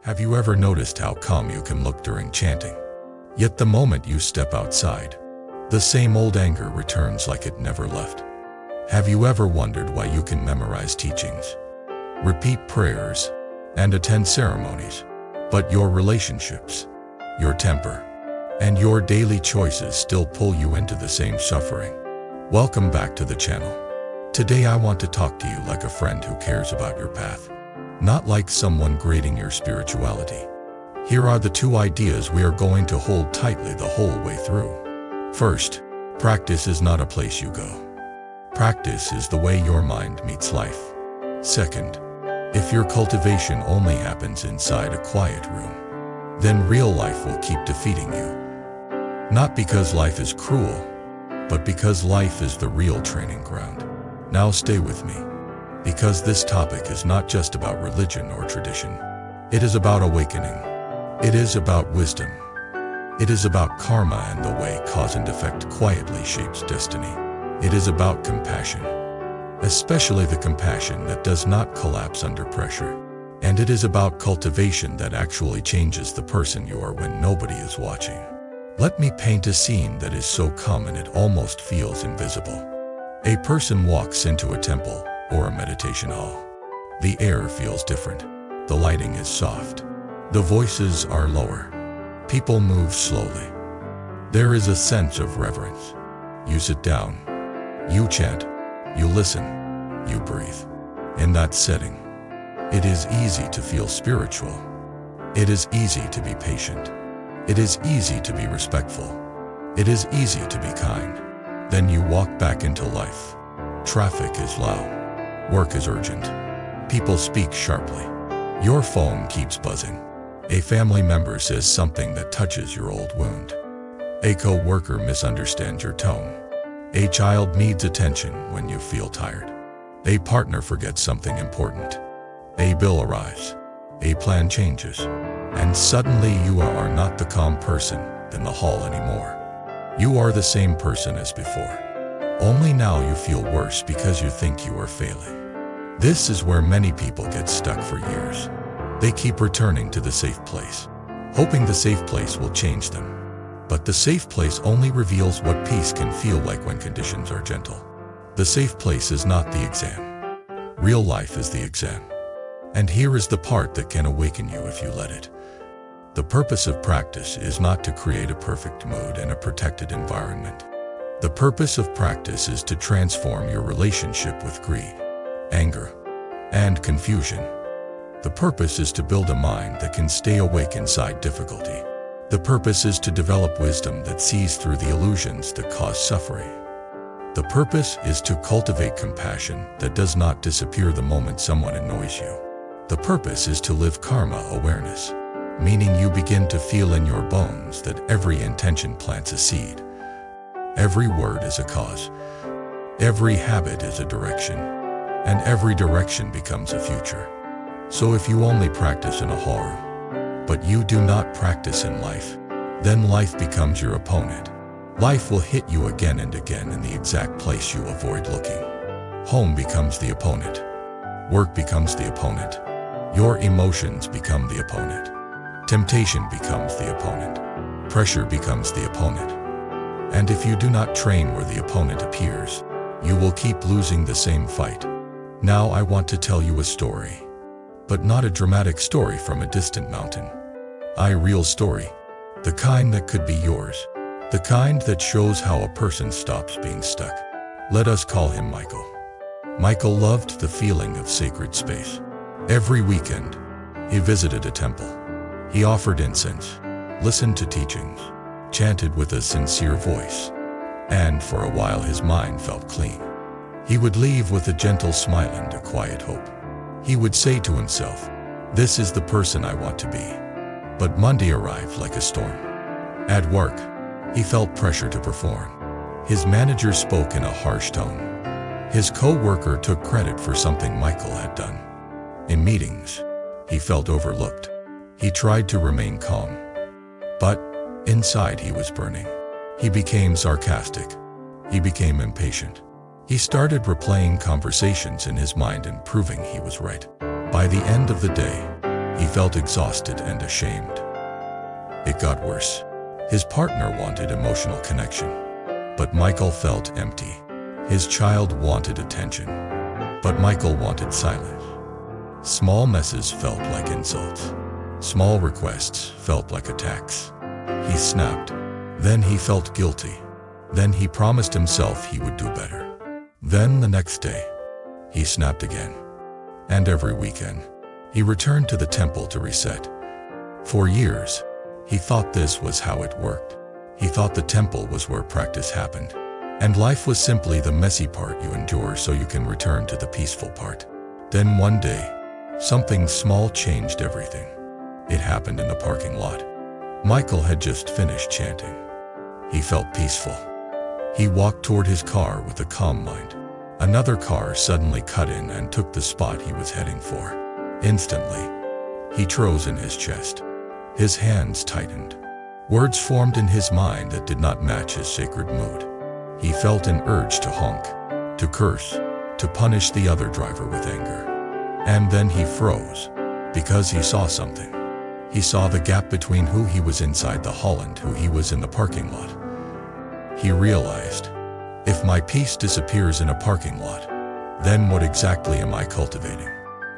Have you ever noticed how calm you can look during chanting? Yet the moment you step outside, the same old anger returns like it never left. Have you ever wondered why you can memorize teachings, repeat prayers, and attend ceremonies, but your relationships, your temper, and your daily choices still pull you into the same suffering? Welcome back to the channel. Today I want to talk to you like a friend who cares about your path, not like someone grading your spirituality. Here are the two ideas we are going to hold tightly the whole way through. First, practice is not a place you go. Practice is the way your mind meets life. Second, if your cultivation only happens inside a quiet room, then real life will keep defeating you. Not because life is cruel, but because life is the real training ground. Now stay with me, because this topic is not just about religion or tradition. It is about awakening. It is about wisdom. It is about karma and the way cause and effect quietly shapes destiny. It is about compassion, especially the compassion that does not collapse under pressure. And it is about cultivation that actually changes the person you are when nobody is watching. Let me paint a scene that is so common it almost feels invisible. A person walks into a temple or a meditation hall. The air feels different. The lighting is soft. The voices are lower. People move slowly. There is a sense of reverence. You sit down. You chant. You listen. You breathe. In that setting, it is easy to feel spiritual. It is easy to be patient. It is easy to be respectful. It is easy to be kind. Then you walk back into life. Traffic is loud. Work is urgent. People speak sharply. Your phone keeps buzzing. A family member says something that touches your old wound. A co-worker misunderstands your tone. A child needs attention when you feel tired. A partner forgets something important. A bill arrives. A plan changes. And suddenly you are not the calm person in the hall anymore. You are the same person as before. Only now you feel worse because you think you are failing. This is where many people get stuck for years. They keep returning to the safe place, hoping the safe place will change them. But the safe place only reveals what peace can feel like when conditions are gentle. The safe place is not the exam. Real life is the exam. And here is the part that can awaken you if you let it. The purpose of practice is not to create a perfect mood and a protected environment. The purpose of practice is to transform your relationship with greed, anger, and confusion. The purpose is to build a mind that can stay awake inside difficulty. The purpose is to develop wisdom that sees through the illusions that cause suffering. The purpose is to cultivate compassion that does not disappear the moment someone annoys you. The purpose is to live karma awareness, meaning you begin to feel in your bones that every intention plants a seed. Every word is a cause. Every habit is a direction. And every direction becomes a future. So if you only practice in a hall, but you do not practice in life, then life becomes your opponent. Life will hit you again and again in the exact place you avoid looking. Home becomes the opponent. Work becomes the opponent. Your emotions become the opponent. Temptation becomes the opponent. Pressure becomes the opponent. And if you do not train where the opponent appears, you will keep losing the same fight. Now I want to tell you a story. But not a dramatic story from a distant mountain. A real story. The kind that could be yours. The kind that shows how a person stops being stuck. Let us call him Michael. Michael loved the feeling of sacred space. Every weekend, he visited a temple. He offered incense, listened to teachings, chanted with a sincere voice, and for a while his mind felt clean. He would leave with a gentle smile and a quiet hope. He would say to himself, "This is the person I want to be." But Monday arrived like a storm. At work, he felt pressure to perform. His manager spoke in a harsh tone. His co-worker took credit for something Michael had done. In meetings, he felt overlooked. He tried to remain calm, but inside he was burning. He became sarcastic. He became impatient. He started replaying conversations in his mind and proving he was right. By the end of the day, He felt exhausted and ashamed. It got worse. His partner wanted emotional connection, but Michael felt empty. His child wanted attention, but Michael wanted silence. Small messes felt like insults. Small requests felt like attacks. He snapped. Then he felt guilty. Then he promised himself he would do better. Then the next day, he snapped again. And every weekend, he returned to the temple to reset. For years, he thought this was how it worked. He thought the temple was where practice happened, and life was simply the messy part you endure so you can return to the peaceful part. Then one day, something small changed everything. It happened in the parking lot. Michael had just finished chanting. He felt peaceful. He walked toward his car with a calm mind. Another car suddenly cut in and took the spot he was heading for. Instantly, he froze in his chest. His hands tightened. Words formed in his mind that did not match his sacred mood. He felt an urge to honk, to curse, to punish the other driver with anger. And then he froze, because he saw something. He saw the gap between who he was inside the hall and who he was in the parking lot. He realized, if my peace disappears in a parking lot, then what exactly am I cultivating?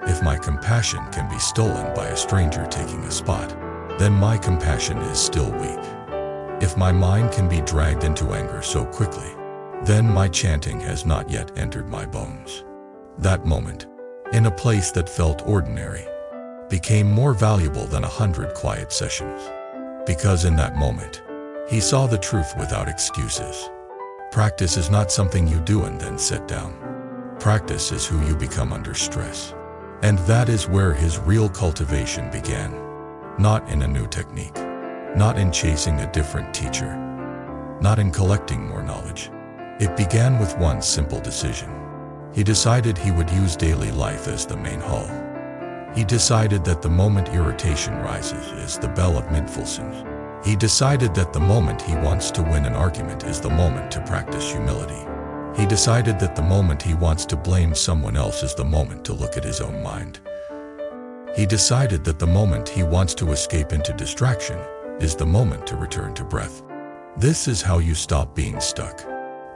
If my compassion can be stolen by a stranger taking a spot, then my compassion is still weak. If my mind can be dragged into anger so quickly, then my chanting has not yet entered my bones. That moment, in a place that felt ordinary, became more valuable than 100 quiet sessions. Because in that moment, he saw the truth without excuses. Practice is not something you do and then sit down. Practice is who you become under stress. And that is where his real cultivation began. Not in a new technique, not in chasing a different teacher, not in collecting more knowledge. It began with one simple decision. He decided he would use daily life as the main hall. He decided that the moment irritation rises is the bell of mindfulness. He decided that the moment he wants to win an argument is the moment to practice humility. He decided that the moment he wants to blame someone else is the moment to look at his own mind. He decided that the moment he wants to escape into distraction is the moment to return to breath. This is how you stop being stuck.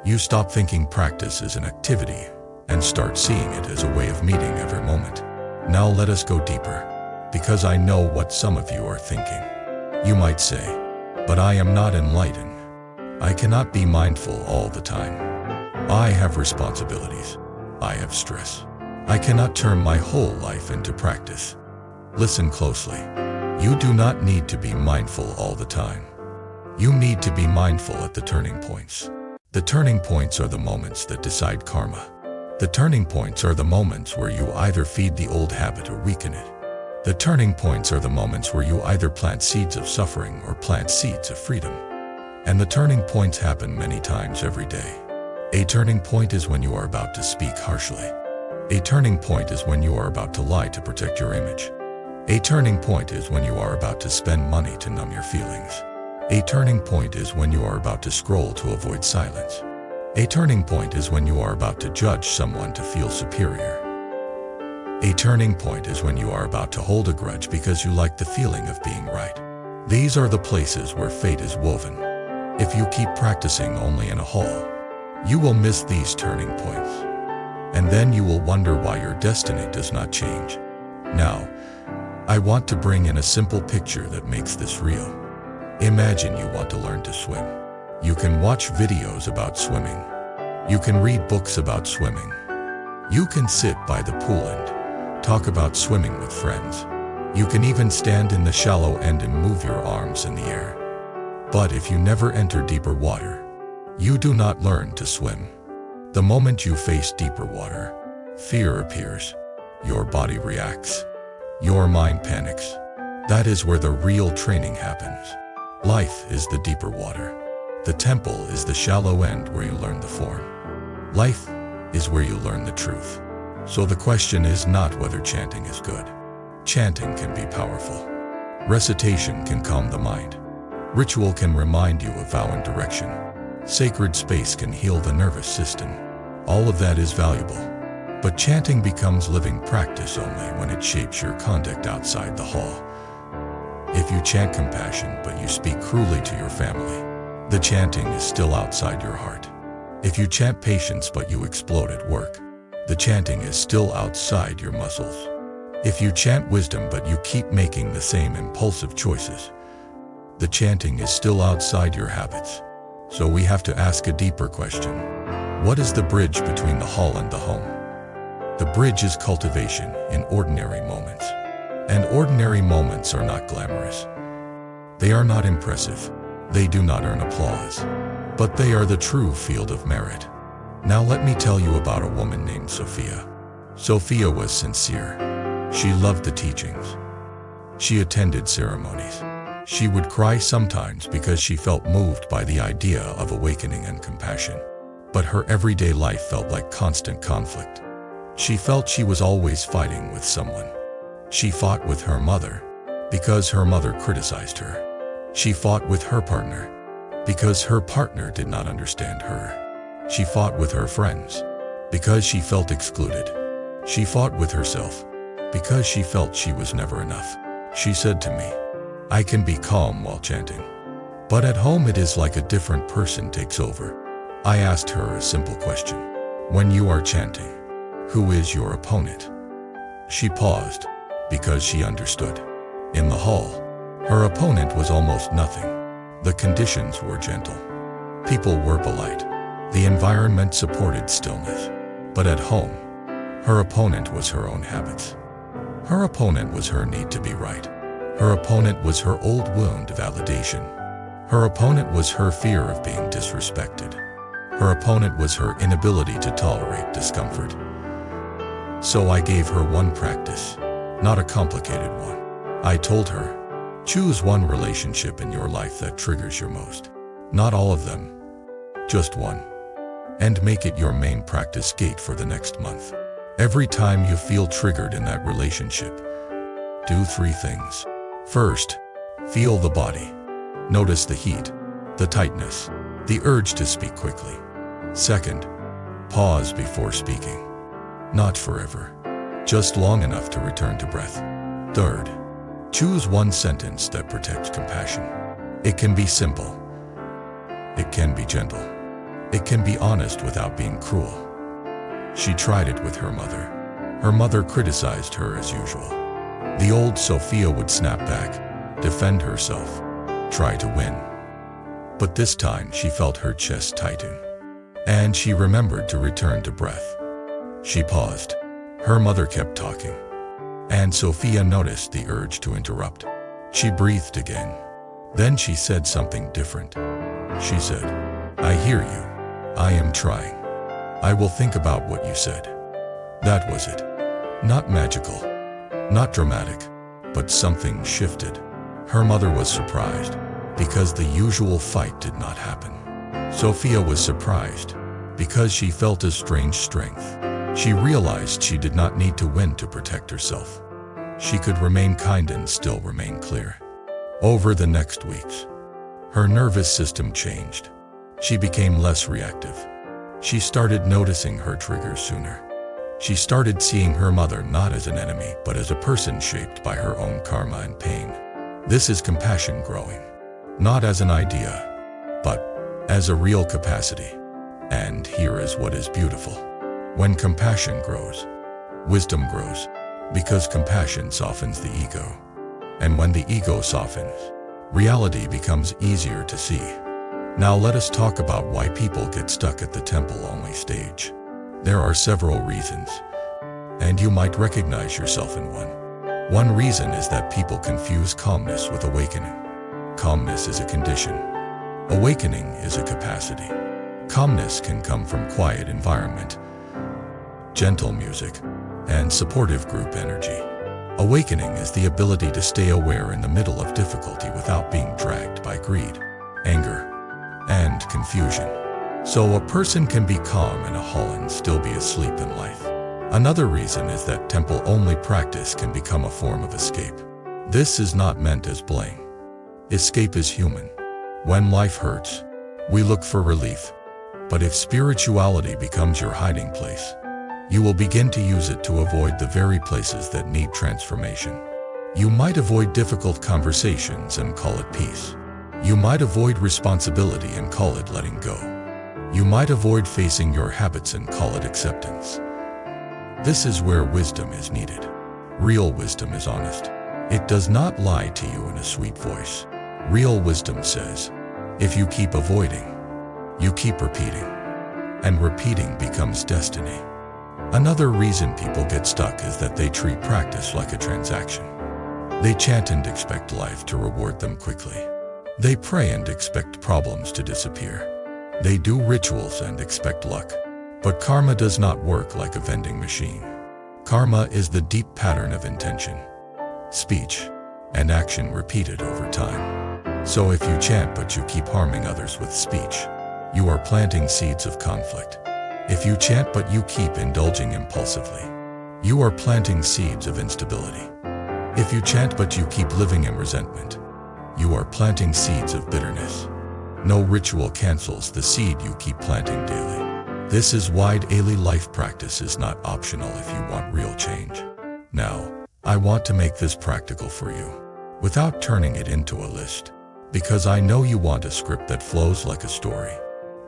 You stop thinking practice is an activity and start seeing it as a way of meeting every moment. Now let us go deeper, because I know what some of you are thinking. You might say, but I am not enlightened. I cannot be mindful all the time. I have responsibilities. I have stress. I cannot turn my whole life into practice. Listen closely. You do not need to be mindful all the time. You need to be mindful at the turning points. The turning points are the moments that decide karma. The turning points are the moments where you either feed the old habit or weaken it. The turning points are the moments where you either plant seeds of suffering or plant seeds of freedom. And the turning points happen many times every day. A turning point is when you are about to speak harshly. A turning point is when you are about to lie to protect your image. A turning point is when you are about to spend money to numb your feelings. A turning point is when you are about to scroll to avoid silence. A turning point is when you are about to judge someone to feel superior. A turning point is when you are about to hold a grudge because you like the feeling of being right. These are the places where fate is woven. If you keep practicing only in a hall, you will miss these turning points. And then you will wonder why your destiny does not change. Now, I want to bring in a simple picture that makes this real. Imagine you want to learn to swim. You can watch videos about swimming. You can read books about swimming. You can sit by the pool and talk about swimming with friends. You can even stand in the shallow end and move your arms in the air. But if you never enter deeper water, you do not learn to swim. The moment you face deeper water, fear appears. Your body reacts. Your mind panics. That is where the real training happens. Life is the deeper water. The temple is the shallow end where you learn the form. Life is where you learn the truth. So the question is not whether chanting is good. Chanting can be powerful. Recitation can calm the mind. Ritual can remind you of vow and direction. Sacred space can heal the nervous system. All of that is valuable. But chanting becomes living practice only when it shapes your conduct outside the hall. If you chant compassion but you speak cruelly to your family, the chanting is still outside your heart. If you chant patience but you explode at work, the chanting is still outside your muscles. If you chant wisdom but you keep making the same impulsive choices, the chanting is still outside your habits. So we have to ask a deeper question. What is the bridge between the hall and the home? The bridge is cultivation in ordinary moments. And ordinary moments are not glamorous. They are not impressive. They do not earn applause. But they are the true field of merit. Now let me tell you about a woman named Sophia. Sophia was sincere. She loved the teachings. She attended ceremonies. She would cry sometimes because she felt moved by the idea of awakening and compassion. But her everyday life felt like constant conflict. She felt she was always fighting with someone. She fought with her mother because her mother criticized her. She fought with her partner because her partner did not understand her. She fought with her friends because she felt excluded. She fought with herself because she felt she was never enough. She said to me, "I can be calm while chanting, but at home it is like a different person takes over." I asked her a simple question. When you are chanting, who is your opponent? She paused because she understood. In the hall, her opponent was almost nothing. The conditions were gentle. People were polite. The environment supported stillness. But at home, her opponent was her own habits. Her opponent was her need to be right. Her opponent was her old wound of validation. Her opponent was her fear of being disrespected. Her opponent was her inability to tolerate discomfort. So I gave her one practice, not a complicated one. I told her, choose one relationship in your life that triggers you most. Not all of them, just one. And make it your main practice gate for the next month. Every time you feel triggered in that relationship, do 3 things. First, feel the body. Notice the heat, the tightness, the urge to speak quickly. Second, pause before speaking. Not forever, just long enough to return to breath. Third, choose one sentence that protects compassion. It can be simple. It can be gentle. It can be honest without being cruel. She tried it with her mother. Her mother criticized her as usual. The old Sophia would snap back, defend herself, try to win. But this time she felt her chest tighten. And she remembered to return to breath. She paused. Her mother kept talking. And Sophia noticed the urge to interrupt. She breathed again. Then she said something different. She said, "I hear you. I am trying. I will think about what you said." That was it. Not magical, not dramatic, but something shifted. Her mother was surprised because the usual fight did not happen. Sophia was surprised because she felt a strange strength. She realized she did not need to win to protect herself. She could remain kind and still remain clear. Over the next weeks, her nervous system changed. She became less reactive. She started noticing her triggers sooner. She started seeing her mother not as an enemy, but as a person shaped by her own karma and pain. This is compassion growing, not as an idea, but as a real capacity. And here is what is beautiful. When compassion grows, wisdom grows, because compassion softens the ego. And when the ego softens, reality becomes easier to see. Now let us talk about why people get stuck at the temple-only stage. There are several reasons, and you might recognize yourself in one. One reason is that people confuse calmness with awakening. Calmness is a condition. Awakening is a capacity. Calmness can come from quiet environment, gentle music, and supportive group energy. Awakening is the ability to stay aware in the middle of difficulty without being dragged by greed, anger, and confusion. So a person can be calm in a hall and still be asleep in life. Another reason is that temple-only practice can become a form of escape. This is not meant as blame. Escape is human. When life hurts, we look for relief. But if spirituality becomes your hiding place, You will begin to use it to avoid the very places that need transformation. You might avoid difficult conversations and call it peace. You might avoid responsibility and call it letting go. You might avoid facing your habits and call it acceptance. This is where wisdom is needed. Real wisdom is honest. It does not lie to you in a sweet voice. Real wisdom says, if you keep avoiding, you keep repeating, and repeating becomes destiny. Another reason people get stuck is that they treat practice like a transaction. They chant and expect life to reward them quickly. They pray and expect problems to disappear. They do rituals and expect luck. But karma does not work like a vending machine. Karma is the deep pattern of intention, speech, and action repeated over time. So if you chant but you keep harming others with speech, you are planting seeds of conflict. If you chant but you keep indulging impulsively, you are planting seeds of instability. If you chant but you keep living in resentment, you are planting seeds of bitterness. No ritual cancels the seed you keep planting daily. This is why daily life practice is not optional if you want real change. Now, I want to make this practical for you, without turning it into a list, because I know you want a script that flows like a story.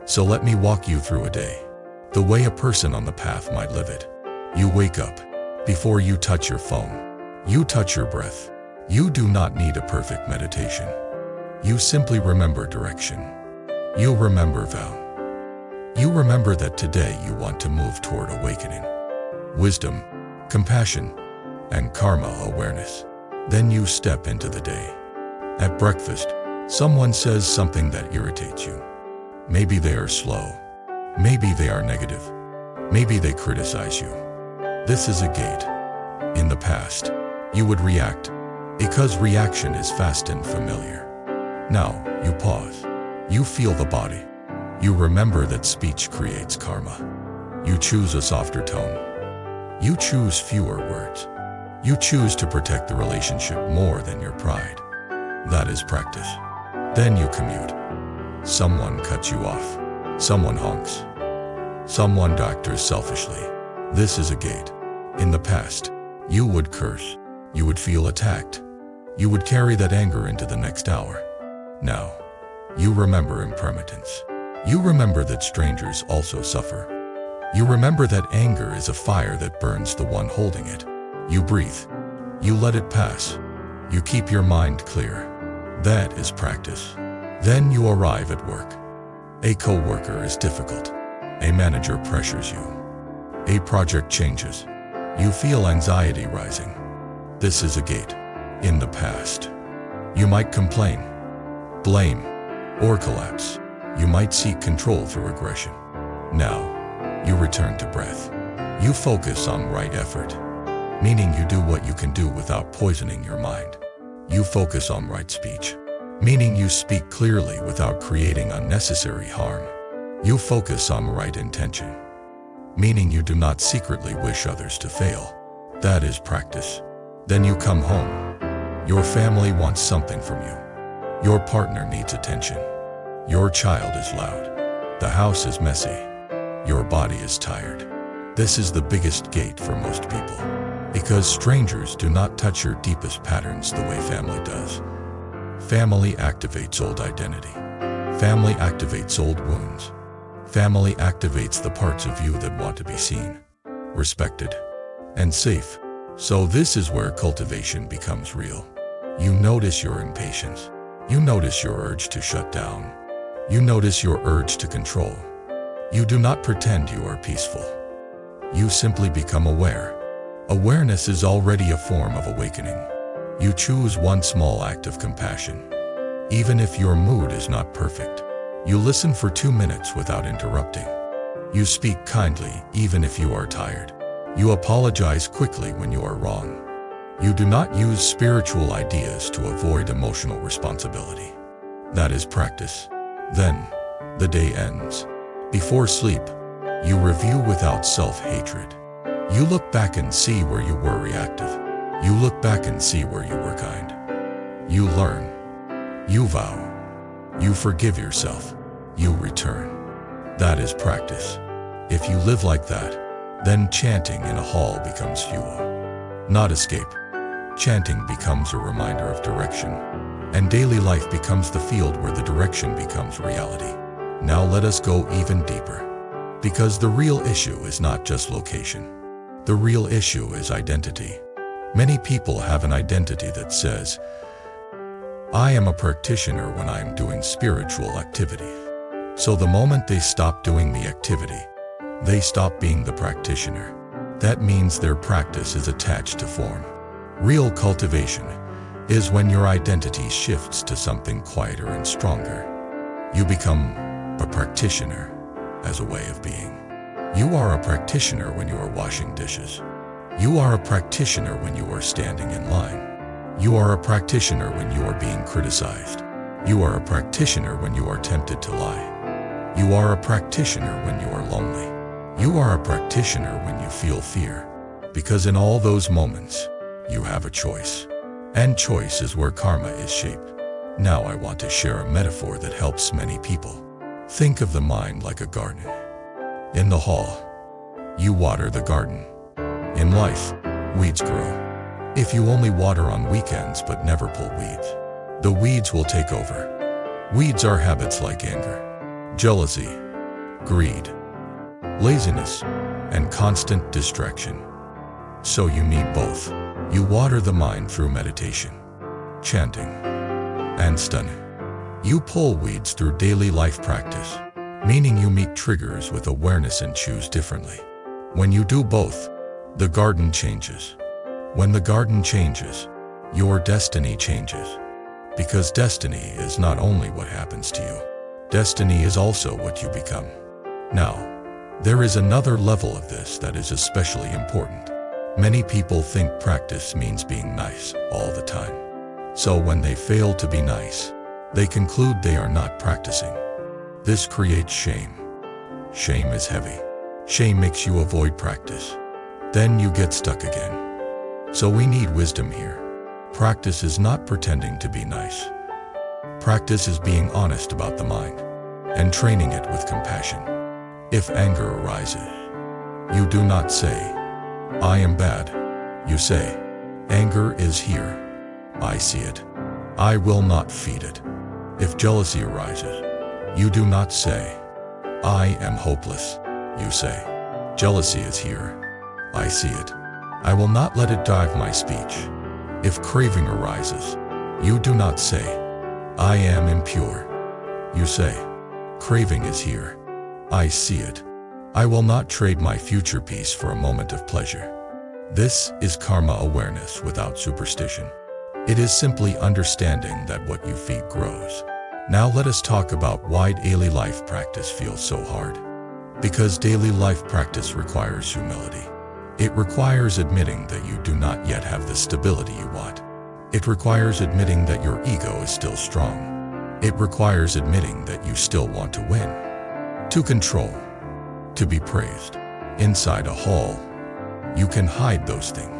So let me walk you through a day, the way a person on the path might live it. You wake up. Before you touch your phone, you touch your breath. You do not need a perfect meditation. You simply remember direction. You remember vow. You remember that today you want to move toward awakening, wisdom, compassion, and karma awareness. Then you step into the day. At breakfast, someone says something that irritates you. Maybe they are slow. Maybe they are negative. Maybe they criticize you. This is a gate. In the past, you would react, because reaction is fast and familiar. Now, you pause. You feel the body. You remember that speech creates karma. You choose a softer tone. You choose fewer words. You choose to protect the relationship more than your pride. That is practice. Then you commute. Someone cuts you off. Someone honks. Someone doctors selfishly. This is a gate. In the past, you would curse. You would feel attacked. You would carry that anger into the next hour. Now, you remember impermanence. You remember that strangers also suffer. You remember that anger is a fire that burns the one holding it. You breathe. You let it pass. You keep your mind clear. That is practice. Then you arrive at work. A coworker is difficult. A manager pressures you. A project changes. You feel anxiety rising. This is a gate. In the past, you might complain, blame, or collapse. You might seek control through aggression. Now, you return to breath. You focus on right effort, meaning you do what you can do without poisoning your mind. You focus on right speech, meaning you speak clearly without creating unnecessary harm. You focus on right intention, meaning you do not secretly wish others to fail. That is practice. Then you come home. Your family wants something from you. Your partner needs attention. Your child is loud. The house is messy. Your body is tired. This is the biggest gate for most people, because strangers do not touch your deepest patterns the way family does. Family activates old identity. Family activates old wounds. Family activates the parts of you that want to be seen, respected, and safe. So this is where cultivation becomes real. You notice your impatience. You notice your urge to shut down. You notice your urge to control. You do not pretend you are peaceful. You simply become aware. Awareness is already a form of awakening. You choose one small act of compassion. Even if your mood is not perfect, you listen for 2 minutes without interrupting. You speak kindly even if you are tired. You apologize quickly when you are wrong. You do not use spiritual ideas to avoid emotional responsibility. That is practice. Then, the day ends. Before sleep, you review without self-hatred. You look back and see where you were reactive. You look back and see where you were kind. You learn. You vow. You forgive yourself. You return. That is practice. If you live like that, Then chanting in a hall becomes fuel, not escape. Chanting becomes a reminder of direction, and daily life becomes the field where the direction becomes reality. Now let us go even deeper, because the real issue is not just location. The real issue is identity. Many people have an identity that says, I am a practitioner when I am doing spiritual activity. So the moment they stop doing the activity, they stop being the practitioner. That means their practice is attached to form. Real cultivation is when your identity shifts to something quieter and stronger. You become a practitioner as a way of being. You are a practitioner when you are washing dishes. You are a practitioner when you are standing in line. You are a practitioner when you are being criticized. You are a practitioner when you are tempted to lie. You are a practitioner when you are lonely. You are a practitioner when you feel fear. Because in all those moments, you have a choice. And choice is where karma is shaped. Now I want to share a metaphor that helps many people. Think of the mind like a garden. In the hall, you water the garden. In life, weeds grow. If you only water on weekends but never pull weeds, the weeds will take over. Weeds are habits like anger, jealousy, greed, laziness, and constant distraction. So you need both. You water the mind through meditation, chanting, and stunning. You pull weeds through daily life practice, meaning you meet triggers with awareness and choose differently. When you do both, the garden changes. When the garden changes, your destiny changes. Because destiny is not only what happens to you, destiny is also what you become. Now, there is another level of this that is especially important. Many people think practice means being nice all the time. So when they fail to be nice, they conclude they are not practicing. This creates shame. Shame is heavy. Shame makes you avoid practice. Then you get stuck again. So we need wisdom here. Practice is not pretending to be nice. Practice is being honest about the mind and training it with compassion. If anger arises, you do not say, I am bad. You say, anger is here. I see it. I will not feed it. If jealousy arises, you do not say, I am hopeless. You say, jealousy is here. I see it. I will not let it drive my speech. If craving arises, you do not say, I am impure. You say, craving is here. I see it. I will not trade my future peace for a moment of pleasure. This is karma awareness without superstition. It is simply understanding that what you feed grows. Now let us talk about why daily life practice feels so hard. Because daily life practice requires humility. It requires admitting that you do not yet have the stability you want. It requires admitting that your ego is still strong. It requires admitting that you still want to win, to control, to be praised. Inside a hall, you can hide those things.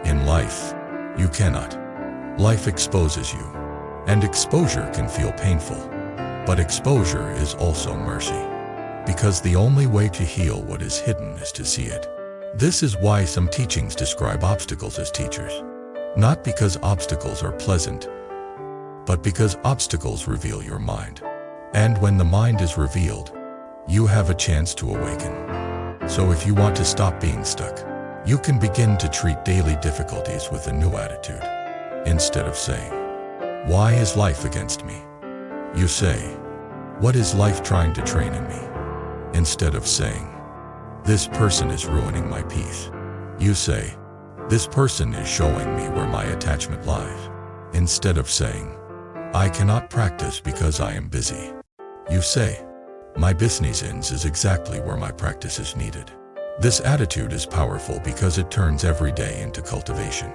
In life, you cannot. Life exposes you, and exposure can feel painful. But exposure is also mercy, because the only way to heal what is hidden is to see it. This is why some teachings describe obstacles as teachers. Not because obstacles are pleasant, but because obstacles reveal your mind. And when the mind is revealed, you have a chance to awaken. So if you want to stop being stuck, you can begin to treat daily difficulties with a new attitude. Instead of saying, why is life against me? You say, what is life trying to train in me? Instead of saying, this person is ruining my peace, you say, this person is showing me where my attachment lies. Instead of saying, I cannot practice because I am busy, you say, my business is exactly where my practice is needed. This attitude is powerful because it turns every day into cultivation.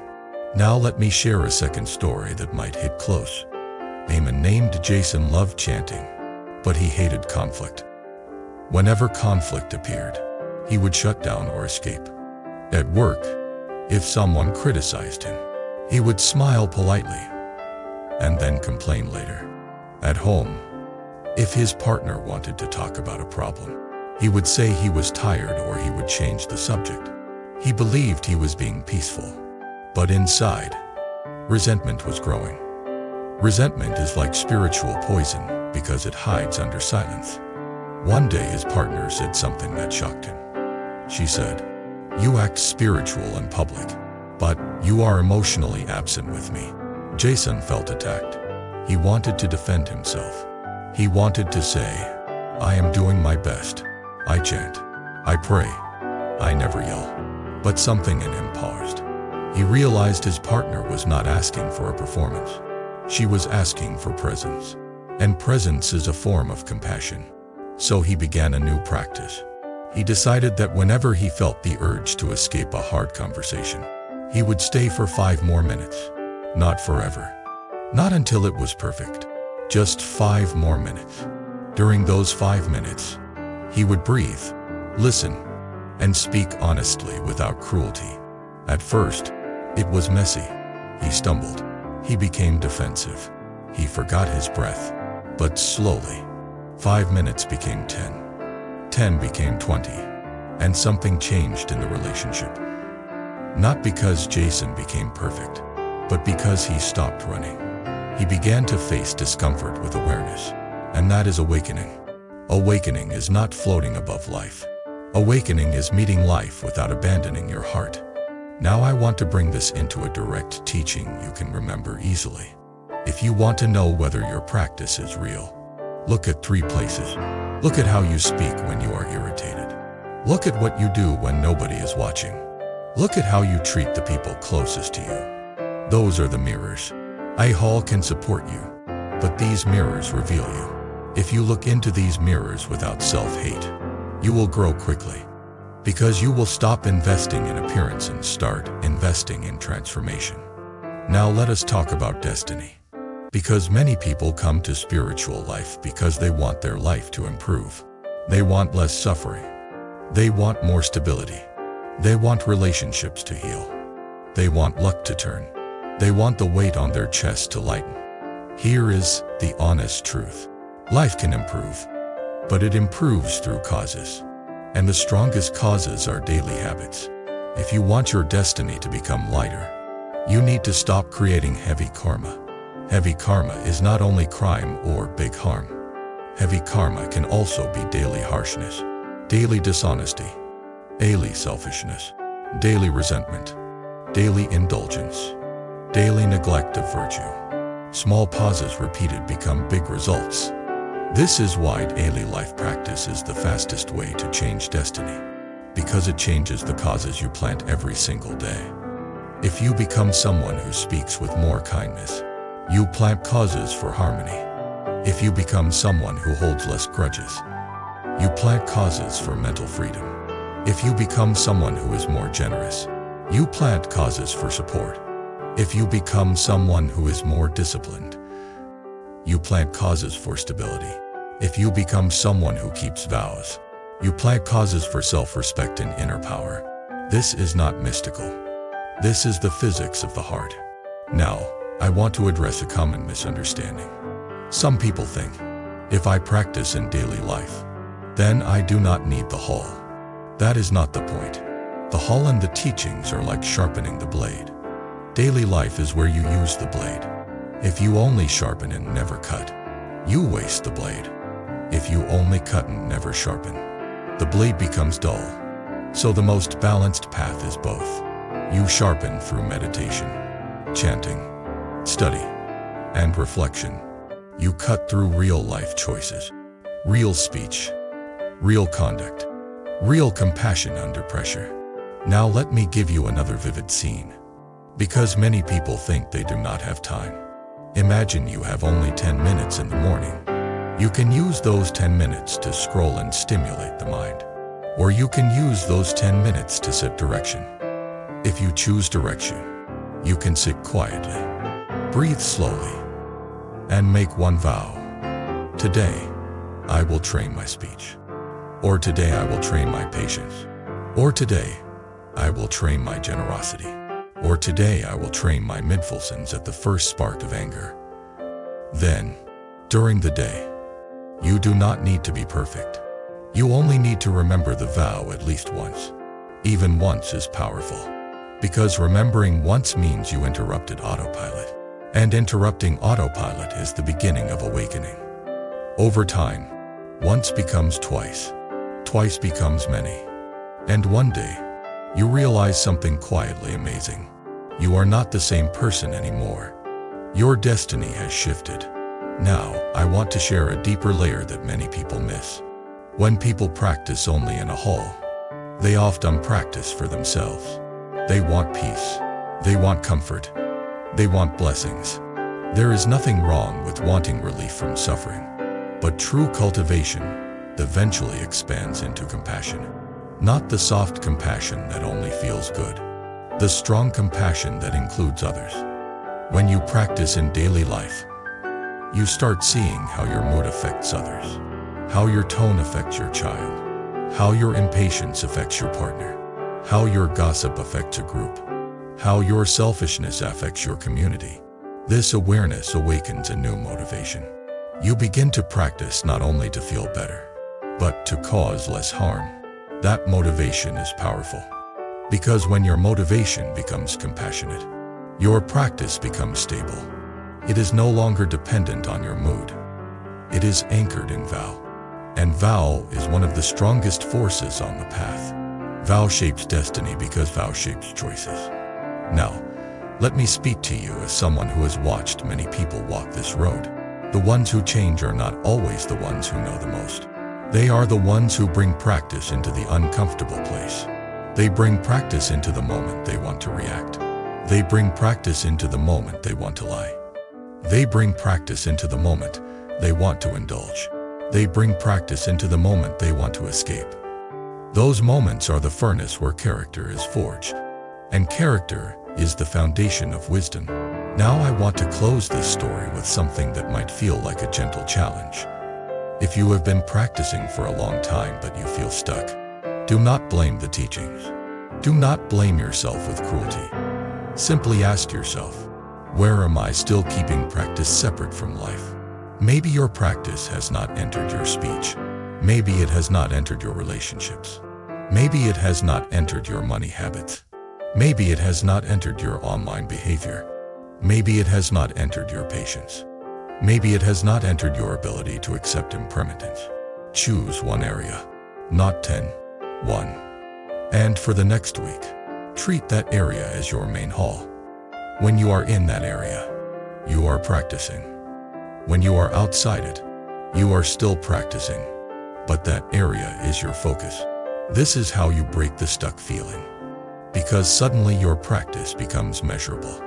Now let me share a second story that might hit close. A man named Jason loved chanting, but he hated conflict. Whenever conflict appeared, he would shut down or escape. At work, if someone criticized him, he would smile politely and then complain later. At home, if his partner wanted to talk about a problem, He would say he was tired or he would change the subject. He believed he was being peaceful. But inside, resentment was growing. Resentment is like spiritual poison because it hides under silence. One day his partner said something that shocked him. She said, "You act spiritual in public, but you are emotionally absent with me." Jason felt attacked. He wanted to defend himself. He wanted to say, "I am doing my best. I chant. I pray. I never yell." But something in him paused. He realized his partner was not asking for a performance. She was asking for presence. And presence is a form of compassion. So he began a new practice. He decided that whenever he felt the urge to escape a hard conversation, he would stay for 5 more minutes. Not forever. Not until it was perfect. Just 5 more minutes. During those 5 minutes, he would breathe, listen, and speak honestly without cruelty. At first, it was messy. He stumbled. He became defensive. He forgot his breath. But slowly, 5 minutes became 10. 10 became 20. And something changed in the relationship. Not because Jason became perfect, but because he stopped running. He began to face discomfort with awareness. And that is awakening. Awakening is not floating above life. Awakening is meeting life without abandoning your heart. Now I want to bring this into a direct teaching you can remember easily. If you want to know whether your practice is real, look at 3 places. Look at how you speak when you are irritated. Look at what you do when nobody is watching. Look at how you treat the people closest to you. Those are the mirrors. A hall can support you, but these mirrors reveal you. If you look into these mirrors without self-hate, you will grow quickly. Because you will stop investing in appearance and start investing in transformation. Now let us talk about destiny. Because many people come to spiritual life because they want their life to improve. They want less suffering. They want more stability. They want relationships to heal. They want luck to turn. They want the weight on their chest to lighten. Here is the honest truth. Life can improve, but it improves through causes. And the strongest causes are daily habits. If you want your destiny to become lighter, you need to stop creating heavy karma. Heavy karma is not only crime or big harm. Heavy karma can also be daily harshness, daily dishonesty, daily selfishness, daily resentment, daily indulgence, daily neglect of virtue. Small pauses repeated become big results. This is why daily life practice is the fastest way to change destiny, because it changes the causes you plant every single day. If you become someone who speaks with more kindness, you plant causes for harmony. If you become someone who holds less grudges, you plant causes for mental freedom. If you become someone who is more generous, you plant causes for support. If you become someone who is more disciplined, you plant causes for stability. If you become someone who keeps vows, you plant causes for self-respect and inner power. This is not mystical. This is the physics of the heart. Now, I want to address a common misunderstanding. Some people think, if I practice in daily life, then I do not need the hall. That is not the point. The hall and the teachings are like sharpening the blade. Daily life is where you use the blade. If you only sharpen and never cut, you waste the blade. If you only cut and never sharpen, the blade becomes dull. So the most balanced path is both. You sharpen through meditation, chanting, study, and reflection. You cut through real life choices, real speech, real conduct, real compassion under pressure. Now let me give you another vivid scene. Because many people think they do not have time. Imagine you have only 10 minutes in the morning. You can use those 10 minutes to scroll and stimulate the mind. Or you can use those 10 minutes to set direction. If you choose direction, you can sit quietly, breathe slowly, and make one vow. Today, I will train my speech. Or today I will train my patience. Or today, I will train my generosity. Or today I will train my mindfulness at the first spark of anger. Then, during the day, you do not need to be perfect. You only need to remember the vow at least once. Even once is powerful. Because remembering once means you interrupted autopilot. And interrupting autopilot is the beginning of awakening. Over time, once becomes twice. Twice becomes many. And one day, you realize something quietly amazing. You are not the same person anymore. Your destiny has shifted. Now, I want to share a deeper layer that many people miss. When people practice only in a hall, they often practice for themselves. They want peace. They want comfort. They want blessings. There is nothing wrong with wanting relief from suffering. But true cultivation eventually expands into compassion. Not the soft compassion that only feels good. The strong compassion that includes others. When you practice in daily life, you start seeing how your mood affects others, how your tone affects your child, how your impatience affects your partner, how your gossip affects a group, how your selfishness affects your community. This awareness awakens a new motivation. You begin to practice not only to feel better, but to cause less harm. That motivation is powerful. Because when your motivation becomes compassionate, your practice becomes stable. It is no longer dependent on your mood. It is anchored in vow. And vow is one of the strongest forces on the path. Vow shapes destiny because vow shapes choices. Now, let me speak to you as someone who has watched many people walk this road. The ones who change are not always the ones who know the most. They are the ones who bring practice into the uncomfortable place. They bring practice into the moment they want to react. They bring practice into the moment they want to lie. They bring practice into the moment they want to indulge. They bring practice into the moment they want to escape. Those moments are the furnace where character is forged. And character is the foundation of wisdom. Now I want to close this story with something that might feel like a gentle challenge. If you have been practicing for a long time but you feel stuck, do not blame the teachings. Do not blame yourself with cruelty. Simply ask yourself, where am I still keeping practice separate from life? Maybe your practice has not entered your speech. Maybe it has not entered your relationships. Maybe it has not entered your money habits. Maybe it has not entered your online behavior. Maybe it has not entered your patience. Maybe it has not entered your ability to accept impermanence. Choose one area, not 10. One. And for the next week, treat that area as your main hall. When you are in that area, you are practicing. When you are outside it, you are still practicing. But that area is your focus. This is how you break the stuck feeling. Because suddenly your practice becomes measurable.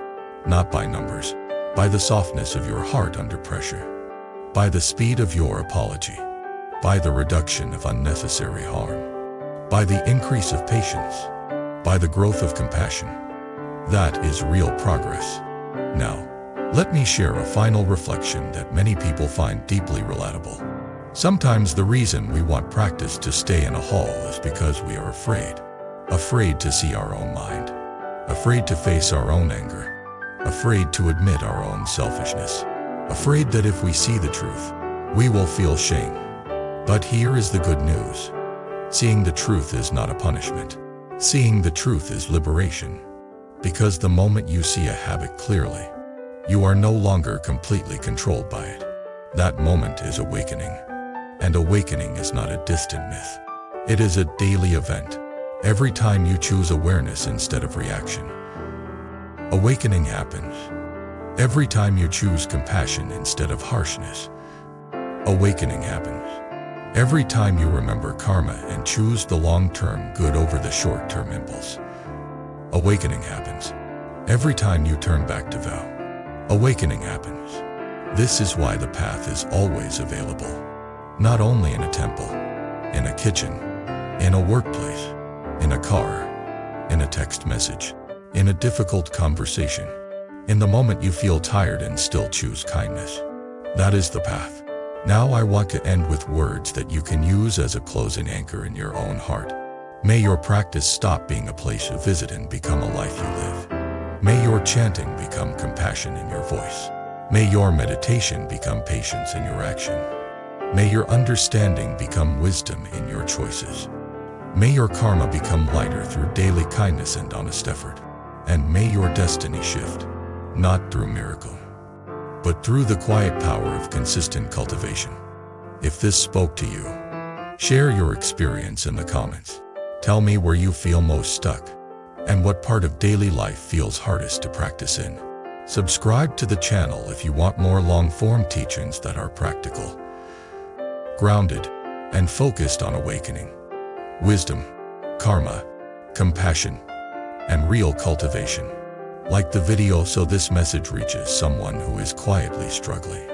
Not by numbers, by the softness of your heart under pressure, by the speed of your apology, by the reduction of unnecessary harm, by the increase of patience, by the growth of compassion. That is real progress. Now, let me share a final reflection that many people find deeply relatable. Sometimes the reason we want practice to stay in a hall is because we are afraid. Afraid to see our own mind. Afraid to face our own anger. Afraid to admit our own selfishness. Afraid that if we see the truth, we will feel shame. But here is the good news. Seeing the truth is not a punishment. Seeing the truth is liberation. Because the moment you see a habit clearly, you are no longer completely controlled by it. That moment is awakening. And awakening is not a distant myth. It is a daily event. Every time you choose awareness instead of reaction, awakening happens. Every time you choose compassion instead of harshness, awakening happens. Every time you remember karma and choose the long-term good over the short-term impulse, awakening happens. Every time you turn back to vow, awakening happens. This is why the path is always available. Not only in a temple, in a kitchen, in a workplace, in a car, in a text message, in a difficult conversation, in the moment you feel tired and still choose kindness. That is the path. Now I want to end with words that you can use as a closing anchor in your own heart. May your practice stop being a place you visit and become a life you live. May your chanting become compassion in your voice. May your meditation become patience in your action. May your understanding become wisdom in your choices. May your karma become lighter through daily kindness and honest effort. And may your destiny shift, not through miracle, but through the quiet power of consistent cultivation. If this spoke to you, share your experience in the comments. Tell me where you feel most stuck, and what part of daily life feels hardest to practice in. Subscribe to the channel if you want more long-form teachings that are practical, grounded, and focused on awakening, wisdom, karma, compassion, and real cultivation. Like the video so this message reaches someone who is quietly struggling.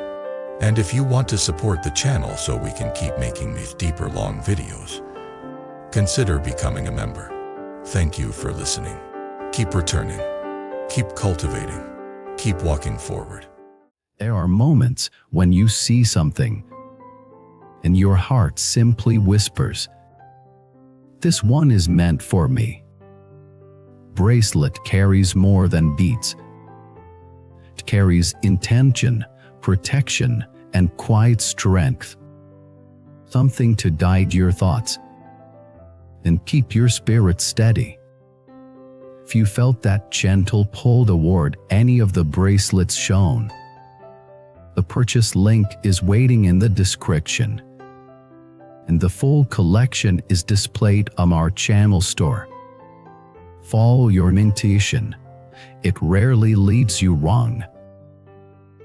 And if you want to support the channel so we can keep making these deeper long videos, consider becoming a member. Thank you for listening. Keep returning, keep cultivating, keep walking forward. There are moments when you see something and your heart simply whispers, "This one is meant for me." Bracelet carries more than beads. It carries intention, protection, and quiet strength. Something to guide your thoughts and keep your spirit steady. If you felt that gentle pull toward any of the bracelets shown, the purchase link is waiting in the description, and the full collection is displayed on our channel store. Follow your intuition. It rarely leads you wrong.